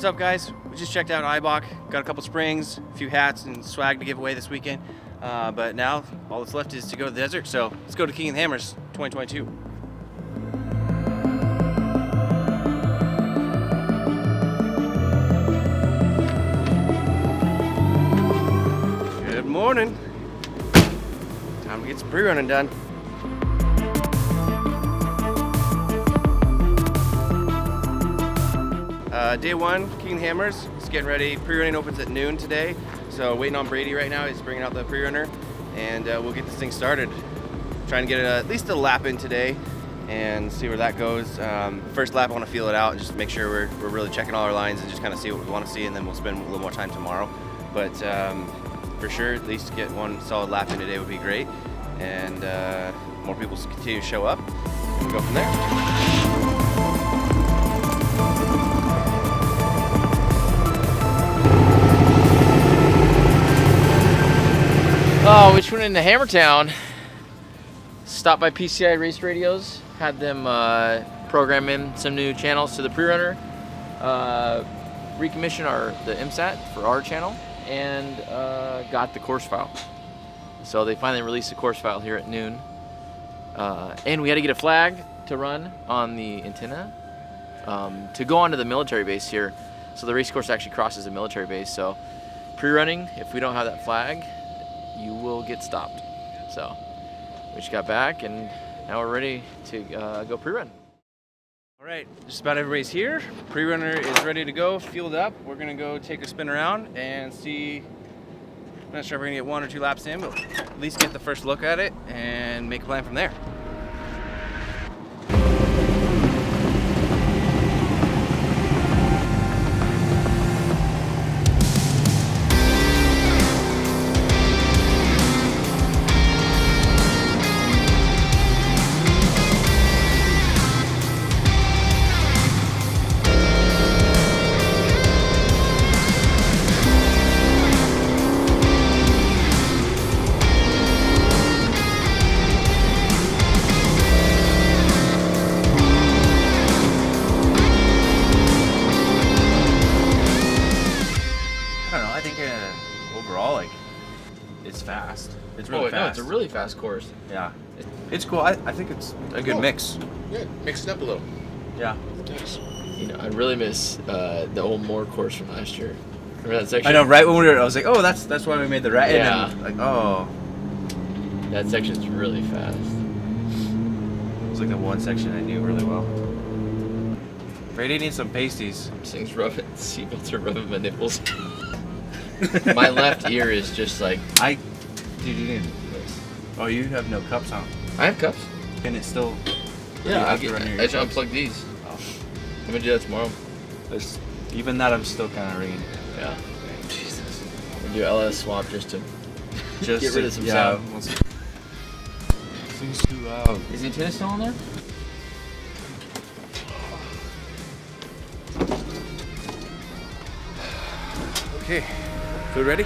What's up, guys? We just checked out IBOC, got a couple springs, a few hats and swag to give away this weekend. But now all that's left is to go to the desert, so let's go to King of the Hammers 2022. Good morning. Time to get some pre-running done. Day one, King of the Hammers, just getting ready. Pre-running opens at noon today, so waiting on Brady right now. He's bringing out the pre-runner, and we'll get this thing started. Trying to get at least a lap in today and see where that goes. First lap, I want to feel it out and just make sure we're really checking all our lines and just kind of see what we want to see, and then we'll spend a little more time tomorrow. But for sure, at least get one solid lap in today would be great, and more people continue to show up, and we'll go from there. Oh, we just went into Hammertown, stopped by PCI Race Radios, had them program in some new channels to the pre-runner, recommission the MSAT for our channel, and got the course file. So they finally released the course file here at noon. And we had to get a flag to run on the antenna to go onto the military base here. So the race course actually crosses the military base. So pre-running, if we don't have that flag, you will get stopped. So we just got back and now we're ready to go pre-run. All right, just about everybody's here. Pre-runner is ready to go, fueled up. We're gonna go take a spin around and see. I'm not sure if we're gonna get 1 or 2 laps in, but at least get the first look at it and make a plan from there. Overall, it's fast. It's really fast. No, it's a really fast course. Yeah, it's cool. I think it's a good mix. Yeah, mix it up a little. Yeah. Nice. You know, I really miss the old Moore course from last year. Remember that section? I know, right when we were, I was like, oh, that's why we made the right. Yeah. And then, like, oh. That section's really fast. It was like the one section I knew really well. Brady needs some pasties. This thing's rubbing, seatbelts are rubbing my nipples. My left ear is just like... Dude, you didn't. Oh, you have no cups on. I have cups. Can it still... Yeah, I just unplugged these. Oh. I'm gonna do that tomorrow. Even that, I'm still kind of ringing. Yeah. Jesus. I'm gonna do LS swap just to get rid of some sound. Seems too loud. Is the antenna still on there? Okay. Food ready?